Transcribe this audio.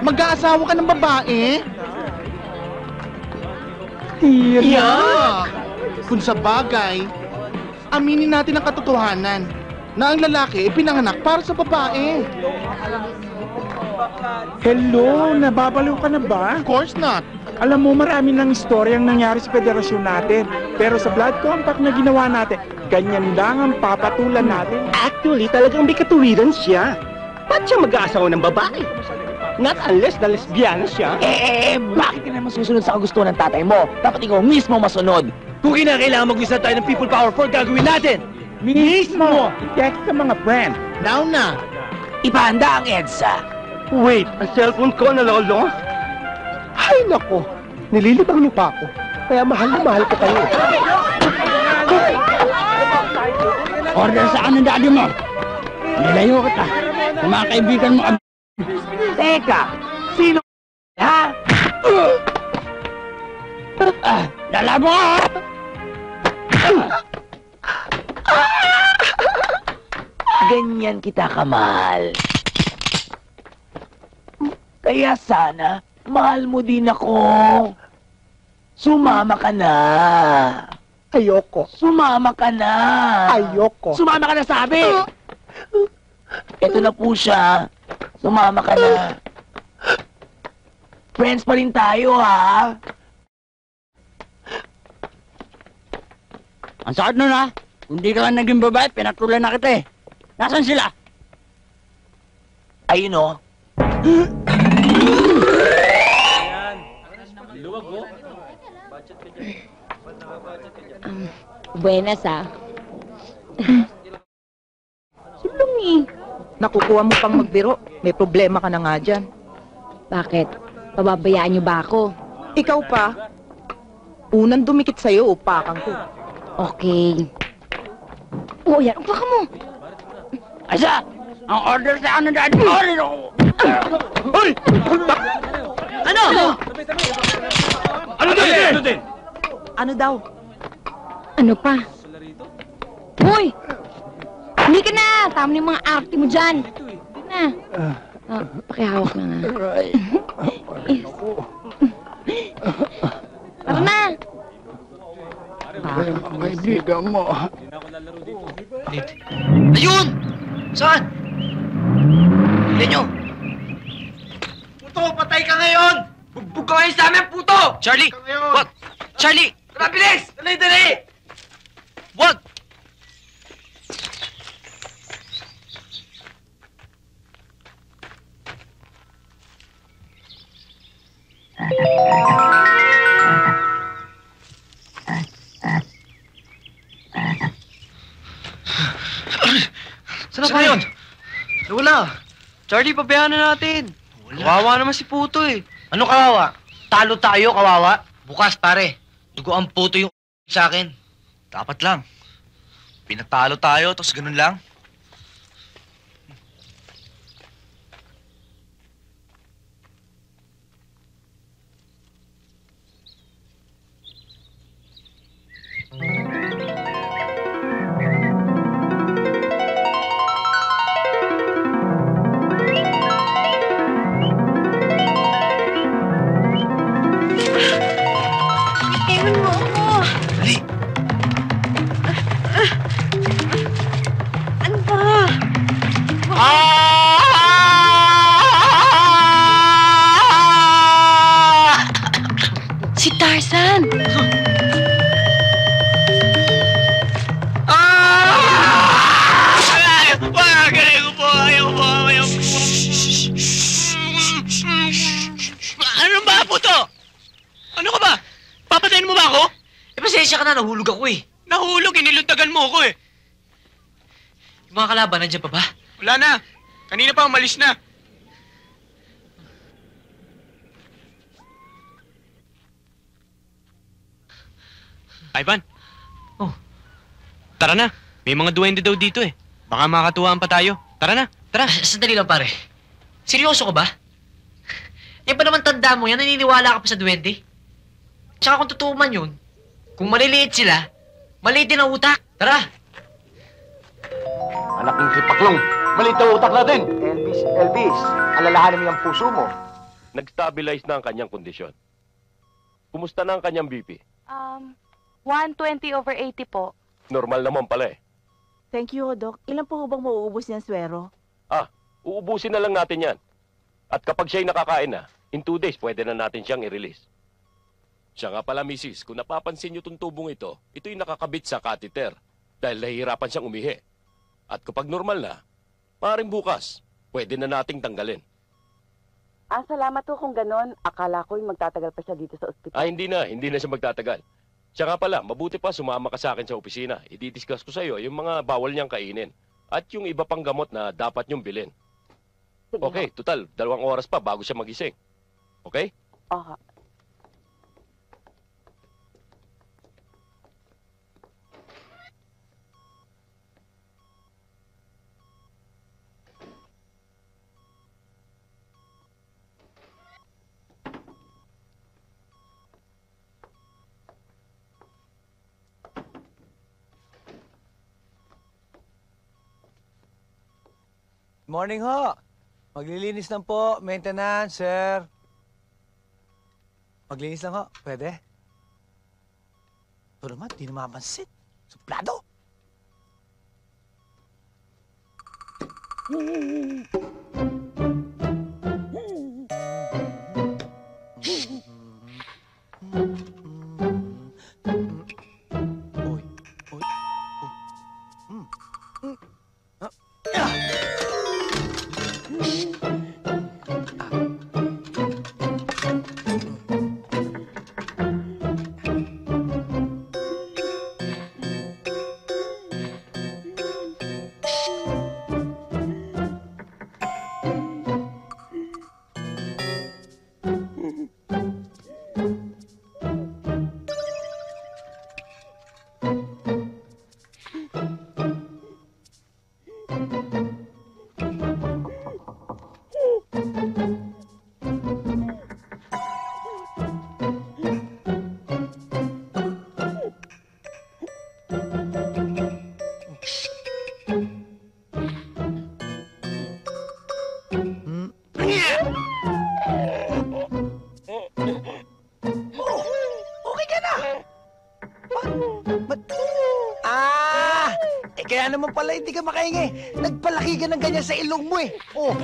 Mag-aasawa ka ng babae? Yeah. Kung sa bagay, aminin natin ang katotohanan na ang lalaki ay pinanganak para sa babae. Hello, nababaliw ka na ba? Of course not. Alam mo, marami ng istoryang nangyari sa federasyon natin. Pero sa blood compact na ginawa natin, ganyan lang ang papatulan natin. Actually, talagang may katuwiran siya. Ba't siya mag-aasawa ng babae? Not unless na lesbiana siya. Bakit ka naman susunod sa kagustuhan ng tatay mo? Dapat ikaw mismo masunod. Kung kinakailangan mag-isa tayo ng People Power 4, gagawin natin! Mismo! I-text sa mga friend. Now na. Ipahanda ang EDSA. Wait, ang cellphone ko nalolo? Ay, nako. Nililibang niyo pa ako. Kaya mahal na mahal ko kayo. Order sa ng daddy mo. Nilayo kita. Sa mga kaibigan mo. Teka, sino? Ha? Dala mo! Ganyan kita kamahal. Kaya sana, mahal mo din ako. Sumama ka na. Ayoko. Sumama ka na. Ayoko. Sumama ka na, sabi! Ito na po siya. Sumama ka na. Friends pa rin tayo, ha? Ang sakit nun, ha? Kung di ka lang naging babae, pinatulan na kita, eh. Nasaan sila? Ayun, oh. Buenas, Sulungi. Nakukuha mo pang magbiro. May problema ka na nga dyan. Bakit? Pababayaan niyo ba ako? Ikaw pa. Unang dumikit sa'yo, upakan ko. Okay. Oh, yan. Upa ka mo. Asa? Ang order sa ano dahil order ako. Hoy! Ano? Ano din? Ano din? Ano daw? Ano pa? Hoy! Hindi ka na! Tama na yung mga arte mo dyan. Hindi na. Pakihawak na nga. Tara na! Kaibigan mo. Ayun! Saan? Hindi nyo! Puto, patay ka ngayon! Bugbog ka ngayon sa amin, puto! Charlie! Wag! Charlie! Tara, bilis! Dali, dali! Wag! Saan na yun? Wala. Charlie, pabayaan na natin. Kawawa naman si Puto eh. Ano kawawa? Talo tayo, kawawa? Bukas, pare. Dugo ang puto yung sa akin. Dapat lang. Pinatalo tayo, tapos ganun lang. Ewan mo ako. Dali! Ano ba? Si Tarzan! Ano ba, Puto? Ano ka ba? Papatayin mo ba ako? Eh, pasensya ka na. Nahulog ako eh. Nahulog? Iniluntagan mo ako eh. Yung mga kalaban, nandiyan pa ba? Wala na. Kanina pa umalis na. Ivan. Oh. Tara na. May mga duwende daw dito eh. Baka makatuwaan pa tayo. Tara na. Tara. Sandali lang, pare. Seryoso ka ba? Yan ba naman tanda mo yan? Naniniwala ka pa sa duwende? Tsaka kung totoo man yun, kung maliliit sila, maliit din ang utak. Tara! Anak ng sipaklong. Maliit na utak natin. Elvis, alalahanin mo yung puso mo. nag-stabilize na ang kanyang kondisyon. Kumusta na ang kanyang BP? 120/80 po. Normal naman pala eh. Thank you, Doc. Ilan po bang mauubos niyang swero? Uubusin na lang natin yan. At kapag siya'y nakakain na, in 2 days pwede na natin siyang i-release. Siya nga pala, misis, kung napapansin niyo itong tubong ito'y nakakabit sa catheter dahil nahihirapan siyang umihi. At kapag normal na, maaaring bukas, pwede na nating tanggalin. Salamat po kung ganon. Akala ko'y magtatagal pa siya dito sa ospital. Hindi na siya magtatagal. Siya nga pala, mabuti pa sumama ka sa akin sa opisina. I-discuss ko sa iyo yung mga bawal niyang kainin at yung iba pang gamot na dapat niyong bilhin. Sige, Okay, total, 2 oras pa bago siya magising. Okay? Aha. Morning ho. Maglilinis lang po. Maintenance, sir. Maglinis lang ho. Pwede? Ito naman, di namamansin. Suplado. Oy. Oy. Kaya naman pala hindi ka makahingi. Nagpalaki ka ng ganyan sa ilong mo eh. Oh,